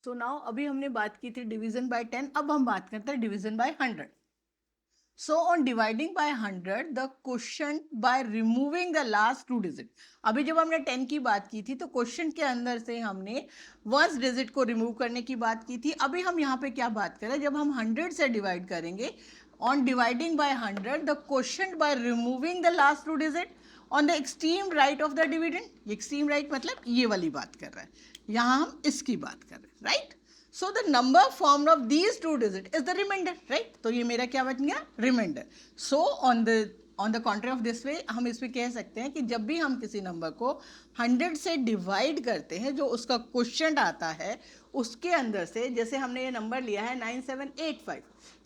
तो नाउ अभी हमने बात की थी डिवीजन बाय 10, अब हम बात करते हैं division bye 100. So on dividing by 100 the quotient by removing the last two digit. अभी जब हमने 10 की बात की थी तो क्वेश्चन के अंदर से हमने वंस डिजिट को रिमूव करने की बात की थी. अभी हम यहाँ पे क्या बात करें, जब हम 100 से डिवाइड करेंगे, on dividing by 100 the quotient by removing the last two digit on the extreme right of the dividend. extreme right मतलब ये वाली बात कर रहा है, यहाँ हम इसकी बात कर रहे हैं, right. So the number formed of these two digits is the remainder, right? तो ये मेरा क्या बन गया, remainder. So on the contrary of this way हम इस पे कह सकते हैं कि जब भी हम किसी नंबर को 100 से डिवाइड करते हैं, जो उसका क्वोशिएंट आता है उसके अंदर से, जैसे हमने ये नंबर लिया है 9785,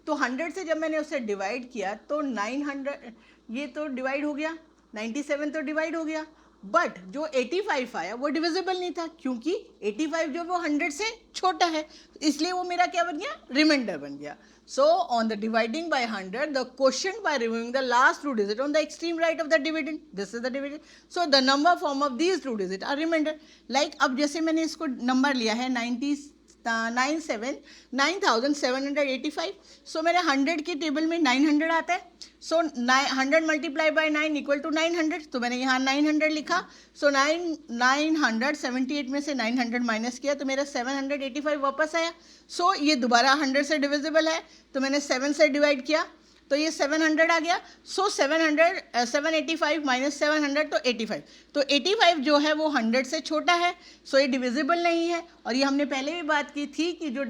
तो 100 से जब मैंने उसे डिवाइड किया तो 900 ये तो डिवाइड हो गया, 97 तो डिवाइड हो गया, बट जो 85 आया वो डिविजिबल नहीं था, क्योंकि 85 जो वो 100 से छोटा है, इसलिए वो मेरा क्या बन गया, रिमाइंडर बन गया. So on the dividing by 100 the quotient by removing the last two digit on the extreme right of the dividend, this is the dividend. So the number form of these two digit are remainder. Like अब जैसे मैंने इसको number लिया है 9785, सो मेरे 100 की table में 900 आता है. सो 100 मल्टीप्लाई बाई 9 इक्वल टू 900, तो मैंने यहाँ 900 लिखा. सो 978 में से 900 माइनस किया तो मेरा 785 वापस आया. सो ये दोबारा 100 से डिविजिबल है, तो मैंने 7 से डिवाइड किया तो ये 700 आ गया. सो 785 माइनस 700 तो 85, तो 85 जो है वो 100 से छोटा है, सो ये डिविजिबल नहीं है. और ये हमने पहले भी बात की थी कि जो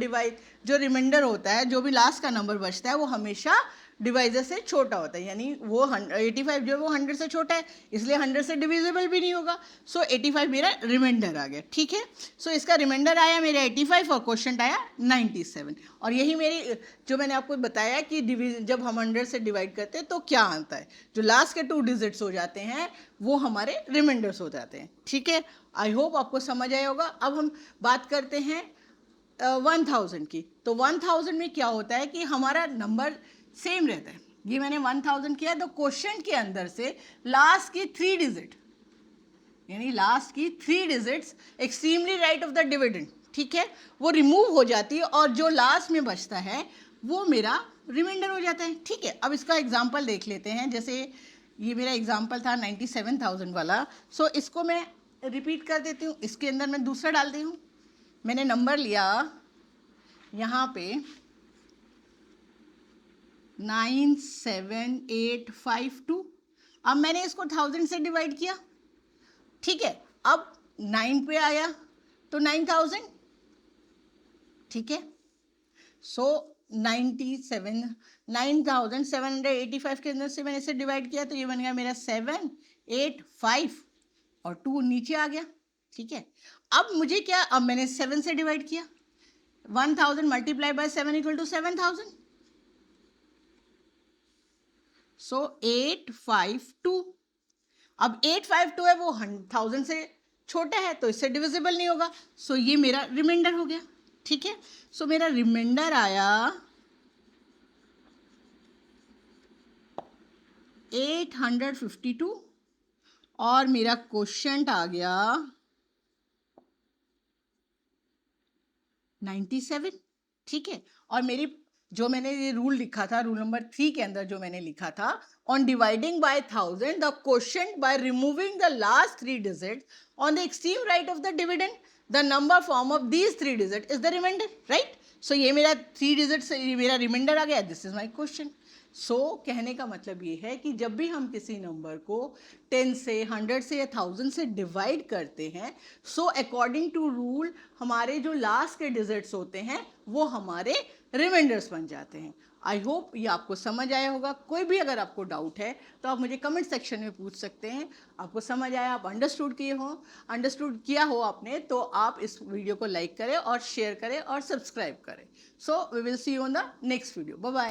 रिमाइंडर होता है, जो भी लास्ट का नंबर बचता है, वो हमेशा डिवाइजर से छोटा होता है, यानी वो 85 जो है वो 100 से छोटा है, इसलिए 100 से डिविजिबल भी नहीं होगा. सो 85 मेरा रिमाइंडर आ गया, ठीक है. सो इसका रिमाइंडर आया मेरा 85 और क्वोशिएंट आया 97. और यही मेरी जो मैंने आपको बताया कि जब हम 100 से डिवाइड करते हैं तो क्या आता है, जो लास्ट के 2 डिजिट्स हो जाते हैं वो हमारे रिमाइंडर्स हो जाते हैं, ठीक है. आई होप आपको समझ आया होगा. अब हम बात करते हैं 1000 की. तो 1000 में क्या होता है कि हमारा नंबर सेम रहता है. ये मैंने 1000 किया तो क्वोशिएंट के अंदर से लास्ट की 3 डिजिट, यानी लास्ट की 3 digits extremely right of the dividend, ठीक है, वो रिमूव हो जाती है और जो लास्ट में बचता है वो मेरा रिमाइंडर हो जाता है, ठीक है. अब इसका एग्जांपल देख लेते हैं. जैसे ये मेरा एग्जांपल था 97,000 वाला. सो इसको मैं रिपीट कर देती हूँ, इसके अंदर मैं दूसरा डालती हूँ. मैंने नंबर लिया यहाँ पे 97852. अब मैंने इसको 1000 से डिवाइड किया, ठीक है. अब 9 पे आया तो 9000, ठीक है. सो 9785 के अंदर से मैंने इसे डिवाइड किया तो ये बन गया मेरा 785 और 2 नीचे आ गया, ठीक है. अब मुझे क्या, अब मैंने 7 से डिवाइड किया, 1000 मल्टीप्लाई बाय 7 इक्वल टू 7000. सो 852. अब 852 है वो 1000 से छोटा है तो इससे डिविजिबल नहीं होगा, सो ये मेरा रिमाइंडर हो गया, ठीक है. सो मेरा रिमाइंडर आया 852 और मेरा क्वोशिएंट आ गया 97, ठीक है. और मेरी जो मैंने ये रूल लिखा था, रूल नंबर 3 के अंदर जो मैंने लिखा था, on dividing by 1000 the quotient by removing the last 3 digit on the extreme right of the dividend the number form of these 3 digit is the remainder, right. So ये मेरा 3 डिजिट से मेरा रिमाइंडर आ गया, this is my question. So कहने का मतलब ये है कि जब भी हम किसी नंबर को 10 से 100 से या 1000 से डिवाइड करते हैं, सो अकॉर्डिंग टू रूल हमारे जो लास्ट के डिजिट्स होते हैं वो हमारे रिमाइंडर्स बन जाते हैं. आई होप ये आपको समझ आया होगा. कोई भी अगर आपको डाउट है तो आप मुझे कमेंट सेक्शन में पूछ सकते हैं. आपको समझ आया, आप अंडरस्टूड किया हो आपने, तो आप इस वीडियो को लाइक करें और शेयर करें और सब्सक्राइब करें. So we will see you on the next video. Bye bye.